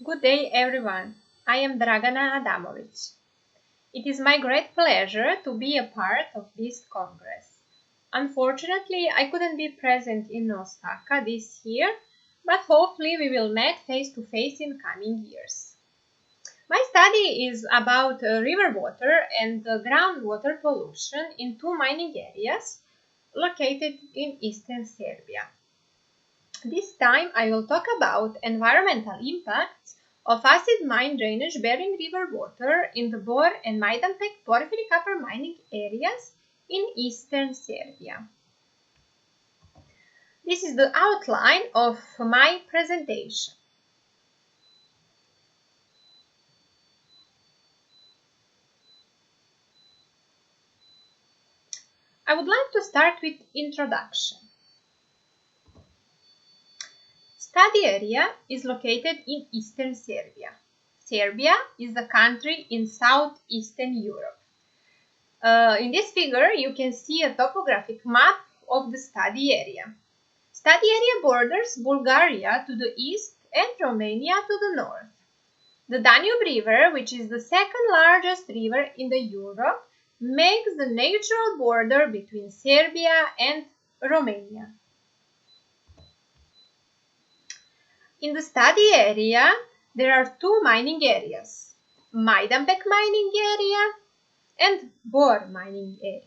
Good day, everyone. I am Dragana Adamovic. It is my great pleasure to be a part of this Congress. Unfortunately, I couldn't be present in Osaka this year, but hopefully we will meet face to face in coming years. My study is about river water and groundwater pollution in two mining areas located in Eastern Serbia. This time I will talk about environmental impacts of acid mine drainage bearing river water in the Bor and Majdanpek porphyry copper mining areas in Eastern Serbia. This is the outline of my presentation. I would like to start with introduction. Study area is located in Eastern Serbia. Serbia is a country in southeastern Europe. In this figure, you can see a topographic map of the study area. Study area borders Bulgaria to the east and Romania to the north. The Danube River, which is the second largest river in Europe, makes the natural border between Serbia and Romania. In the study area, there are two mining areas, Majdanpek mining area and Bor mining area.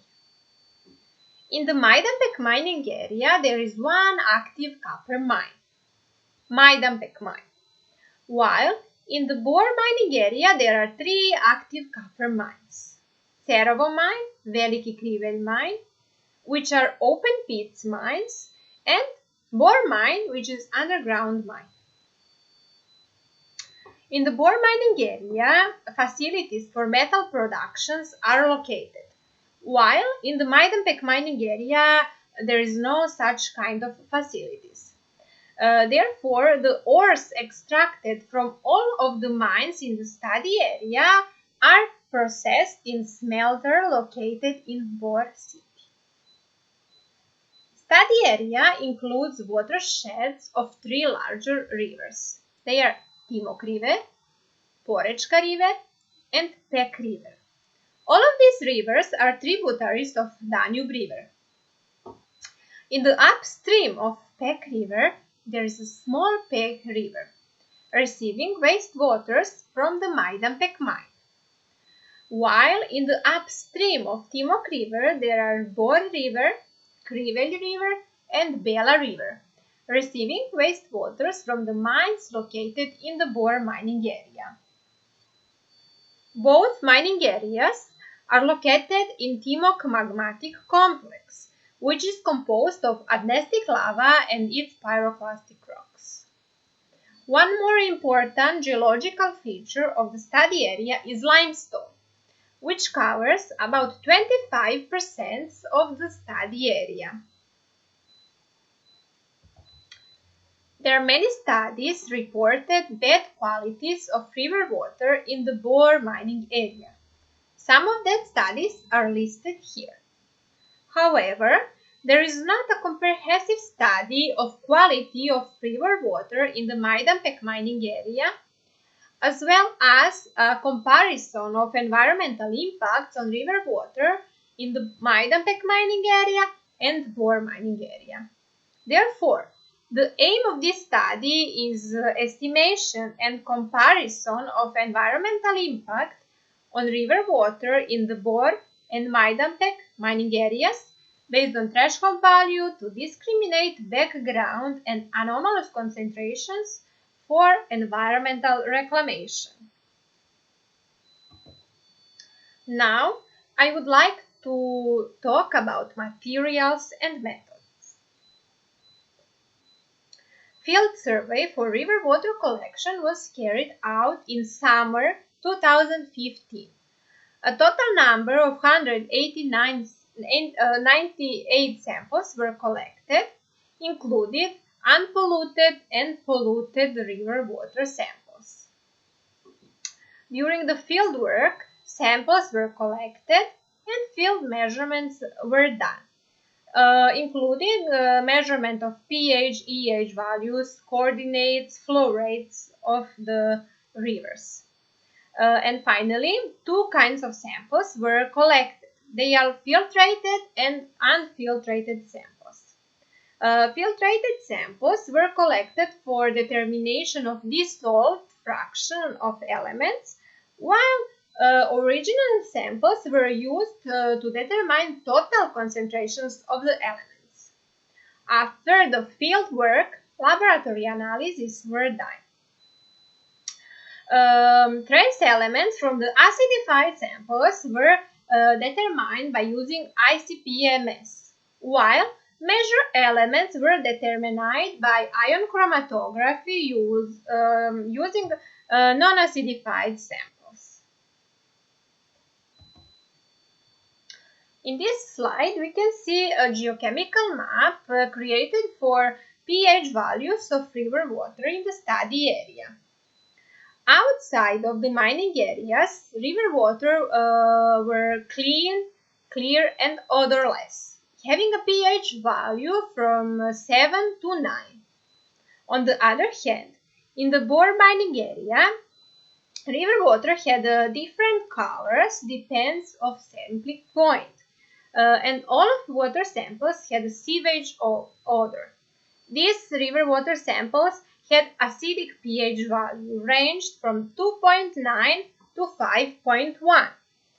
In the Majdanpek mining area, there is one active copper mine, Majdanpek mine, while in the Bor mining area, there are three active copper mines, Cerovo mine, Veliki Krivelj mine, which are open pits mines, and Bor mine, which is underground mine. In the Bor mining area, facilities for metal productions are located, while in the Majdanpek mining area, there is no such kind of facilities. Therefore, the ores extracted from all of the mines in the study area are processed in smelter located in Bor city. Study area includes watersheds of three larger rivers. They are Timok River, Porečka River, and Pek River. All of these rivers are tributaries of Danube River. In the upstream of Pek River, there is a small Pek River, receiving wastewaters from the Majdanpek mine. While in the upstream of Timok River, there are Bor River, Krivelj River, and Bela River, receiving wastewaters from the mines located in the Bor mining area. Both mining areas are located in Timok magmatic complex, which is composed of agnestic lava and its pyroclastic rocks. One more important geological feature of the study area is limestone, which covers about 25% of the study area. There are many studies reported bad qualities of river water in the Bor mining area. Some of those studies are listed here. However, there is not a comprehensive study of quality of river water in the Majdanpek mining area, as well as a comparison of environmental impacts on river water in the Majdanpek mining area and Bor mining area. Therefore, the aim of this study is estimation and comparison of environmental impact on river water in the Bor and Majdanpek mining areas based on threshold value to discriminate background and anomalous concentrations for environmental reclamation. Now, I would like to talk about materials and methods. Field survey for river water collection was carried out in summer 2015. A total number of 98 samples were collected, including unpolluted and polluted river water samples. During the field work, samples were collected and field measurements were done. including measurement of pH, EH values, coordinates, flow rates of the rivers. And finally, two kinds of samples were collected. They are filtrated and unfiltrated samples. Filtrated samples were collected for determination of dissolved fraction of elements, while original samples were used to determine total concentrations of the elements. After the field work, laboratory analyses were done. Trace elements from the acidified samples were determined by using ICP-MS, while measure elements were determined by ion chromatography using non-acidified samples. In this slide, we can see a geochemical map created for pH values of river water in the study area. Outside of the mining areas, river water were clean, clear, and odorless, having a pH value from 7 to 9. On the other hand, in the Bor mining area, river water had different colors depends of sampling point, and all of water samples had a sewage odor. These river water samples had acidic pH value ranged from 2.9 to 5.1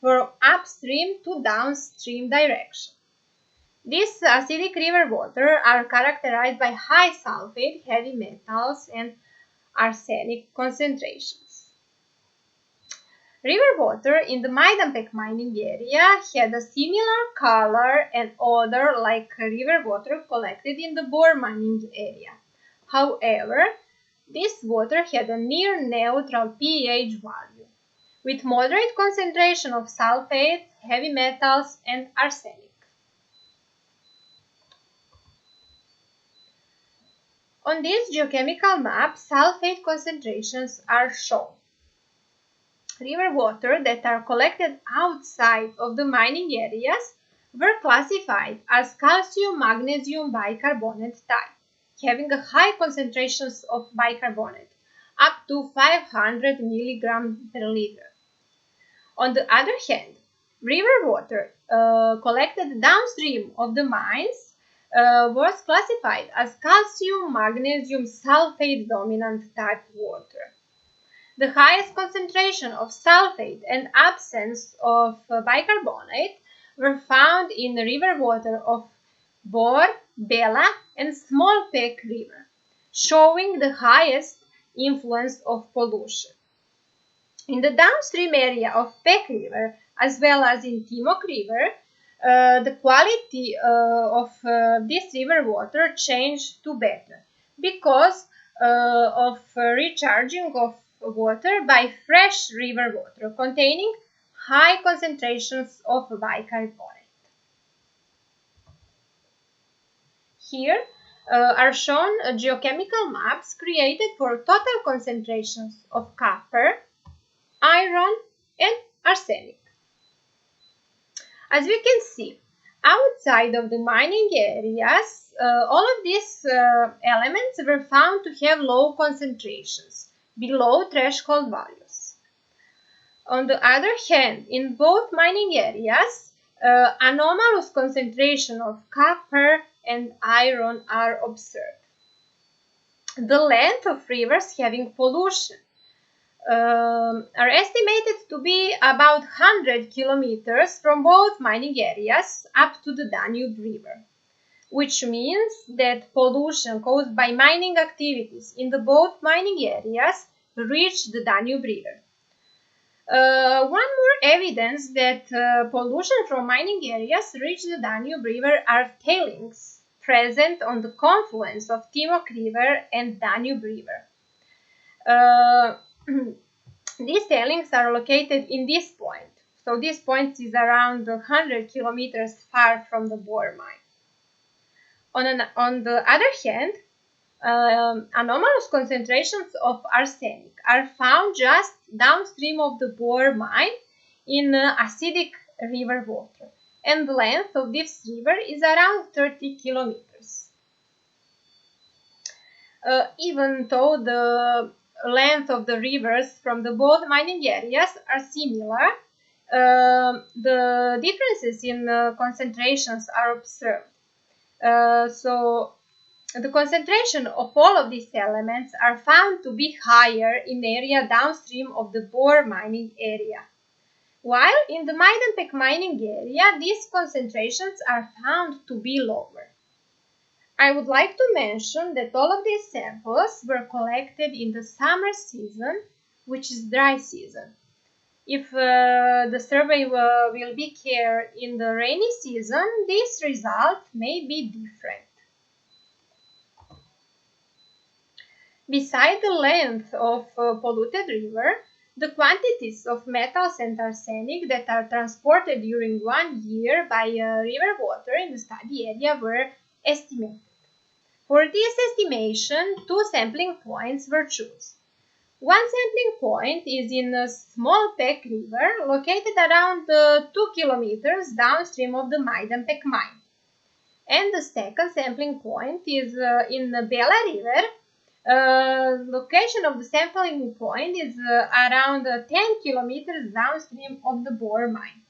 from upstream to downstream direction. These acidic river water are characterized by high sulfate, heavy metals, and arsenic concentrations. River water in the Majdanpek mining area had a similar color and odor like river water collected in the Bor mining area. However, this water had a near neutral pH value, with moderate concentration of sulfate, heavy metals, and arsenic. On this geochemical map, sulfate concentrations are shown. River water that are collected outside of the mining areas were classified as calcium-magnesium bicarbonate type, having a high concentrations of bicarbonate, up to 500 mg per liter. On the other hand, river water collected downstream of the mines was classified as calcium-magnesium sulfate dominant type water. The highest concentration of sulfate and absence of bicarbonate were found in the river water of Bor, Bela, and Small Pek River, showing the highest influence of pollution. In the downstream area of Pek River, as well as in Timok River, the quality of this river water changed to better because of recharging of water by fresh river water containing high concentrations of bicarbonate. Here are shown geochemical maps created for total concentrations of copper, iron, and arsenic. As we can see, outside of the mining areas, all of these elements were found to have low concentrations, below threshold values. On the other hand, in both mining areas, anomalous concentration of copper and iron are observed. The length of rivers having pollution are estimated to be about 100 kilometers from both mining areas up to the Danube River, which means that pollution caused by mining activities in the both mining areas reached the Danube River. One more evidence that pollution from mining areas reached the Danube River are tailings present on the confluence of Timok River and Danube River. These tailings are located in this point. So this point is around 100 kilometers far from the Bor mine. On the other hand, anomalous concentrations of arsenic are found just downstream of the Bor mine in acidic river water, and the length of this river is around 30 kilometers. Even though the length of the rivers from the both mining areas are similar, the differences in concentrations are observed. So the concentration of all of these elements are found to be higher in area downstream of the Bor mining area, while in the Majdanpek mining area these concentrations are found to be lower. I would like to mention that all of these samples were collected in the summer season, which is dry season. If the survey will be carried in the rainy season, this result may be different. Beside the length of polluted river, the quantities of metals and arsenic that are transported during 1 year by river water in the study area were estimated. For this estimation, 2 sampling points were chosen. One sampling point is in a small Pek river located around 2 kilometers downstream of the Majdanpek mine. And the second sampling point is in the Bela river. Location of the sampling point is around 10 kilometers downstream of the Bor mine.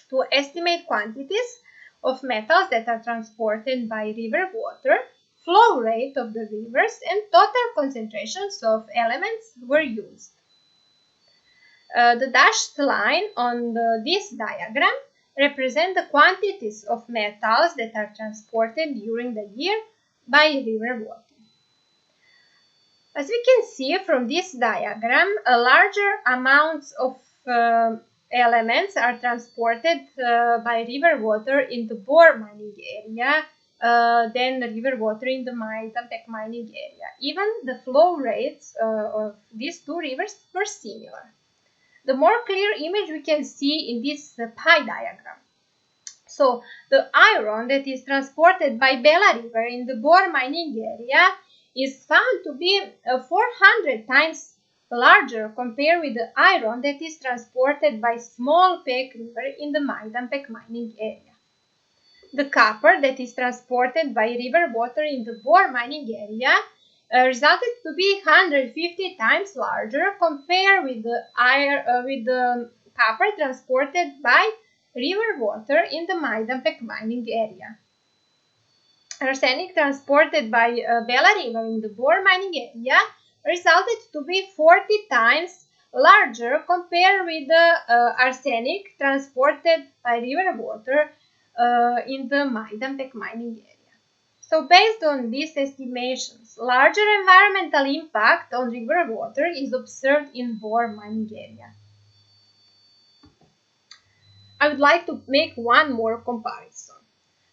To estimate quantities of metals that are transported by river water, flow rate of the rivers, and total concentrations of elements were used. The dashed line on this diagram represent the quantities of metals that are transported during the year by river water. As we can see from this diagram, a larger amounts of elements are transported by river water in the Bor mining area than the river water in the Majdanpek mining area. Even the flow rates of these two rivers were similar. The more clear image we can see in this pie diagram. So, the iron that is transported by Bela river in the Bor mining area is found to be 400 times larger compared with the iron that is transported by small Pek river in the Majdanpek mining area. The copper that is transported by river water in the Bor mining area resulted to be 150 times larger compared with the copper transported by river water in the Majdanpek mining area. Arsenic transported by Bela river in the Bor mining area resulted to be 40 times larger compared with the arsenic transported by river water in the Majdanpek mining area. So based on these estimations, larger environmental impact on river water is observed in Bor mining area. I would like to make one more comparison.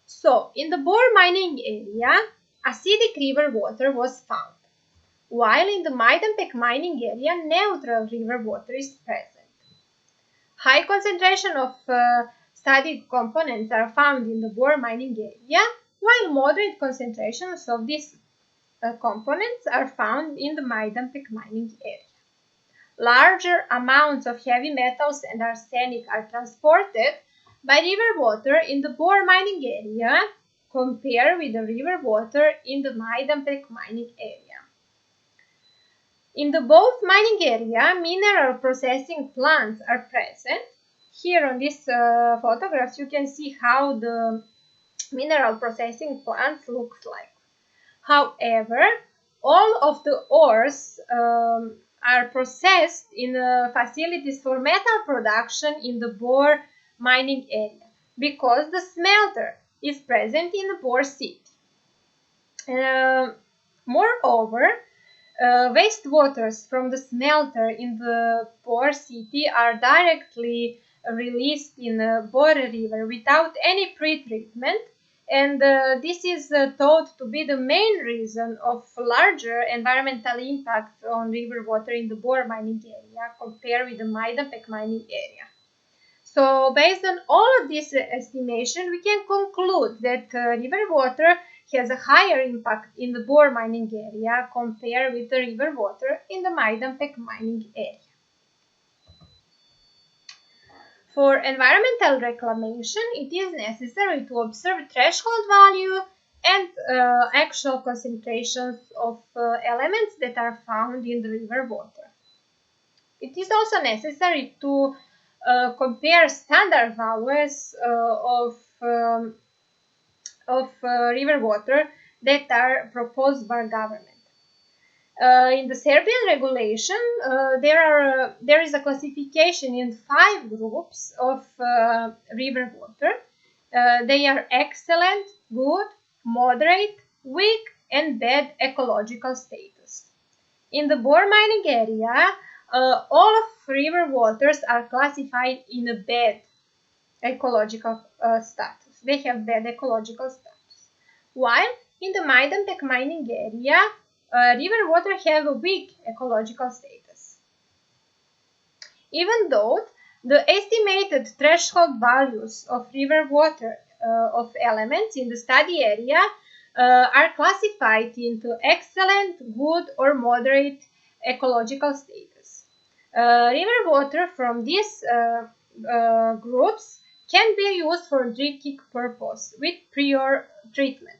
So, in the Bor mining area, acidic river water was found, while in the Majdanpek mining area, neutral river water is present. High concentration of studied components are found in the Bor mining area, while moderate concentrations of these components are found in the Majdanpek mining area. Larger amounts of heavy metals and arsenic are transported by river water in the Bor mining area compared with the river water in the Majdanpek mining area. In the both mining area, mineral processing plants are present. Here on this photographs you can see how the mineral processing plants looks like. However, all of the ores are processed in facilities for metal production in the Bor mining area because the smelter is present in the Bor city. Moreover, wastewaters from the smelter in the Bor city are directly released in the Bor river without any pre-treatment, and this is thought to be the main reason of larger environmental impact on river water in the Bor mining area compared with the Majdanpek mining area. So, based on all of this estimation, we can conclude that river water has a higher impact in the Bor mining area compared with the river water in the Majdanpek mining area. For environmental reclamation, it is necessary to observe threshold value and actual concentrations of elements that are found in the river water. It is also necessary to compare standard values of river water that are proposed by government. In the Serbian regulation, there is a classification in 5 groups of river water. They are excellent, good, moderate, weak, and bad ecological status. In the Bor mining area, all of river waters are classified in a bad ecological status. They have bad ecological status. While in the Majdanpek mining area, river water have a weak ecological status. Even though the estimated threshold values of river water of elements in the study area are classified into excellent, good, or moderate ecological status. River water from these groups can be used for drinking purpose with prior treatment.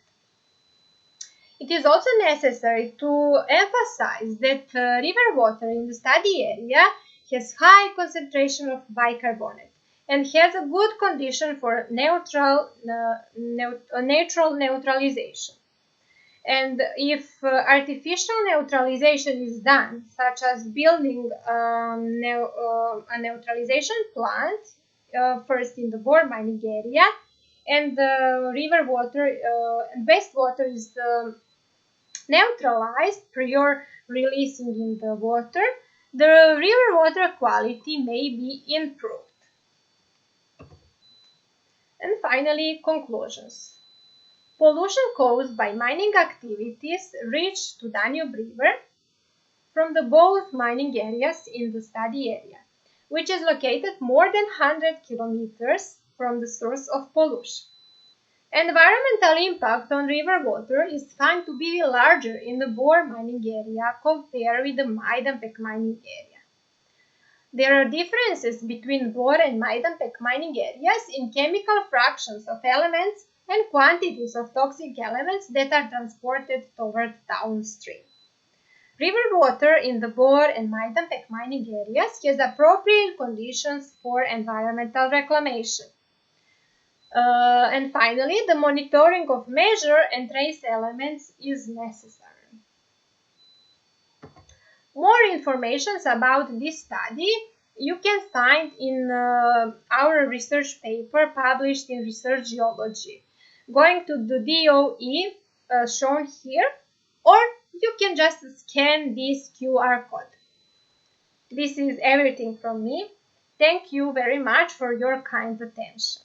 It is also necessary to emphasize that river water in the study area has high concentration of bicarbonate and has a good condition for natural neutralization. And if artificial neutralization is done, such as building a neutralization plant, first in the Bor mining area, and the river water and wastewater is neutralized prior releasing in the water, the river water quality may be improved. And finally, conclusions. Pollution caused by mining activities reached to Danube River from the both mining areas in the study area, which is located more than 100 kilometers from the source of pollution. Environmental impact on river water is found to be larger in the Bor mining area compared with the Majdanpek mining area. There are differences between Bor and Majdanpek mining areas in chemical fractions of elements and quantities of toxic elements that are transported toward downstream. River water in the Bor and Majdanpek mining areas has appropriate conditions for environmental reclamation. And finally, the monitoring of measure and trace elements is necessary. More information about this study you can find in our research paper published in Research Geology. Going to the DOE shown here, or you can just scan this QR code. This is everything from me. Thank you very much for your kind attention.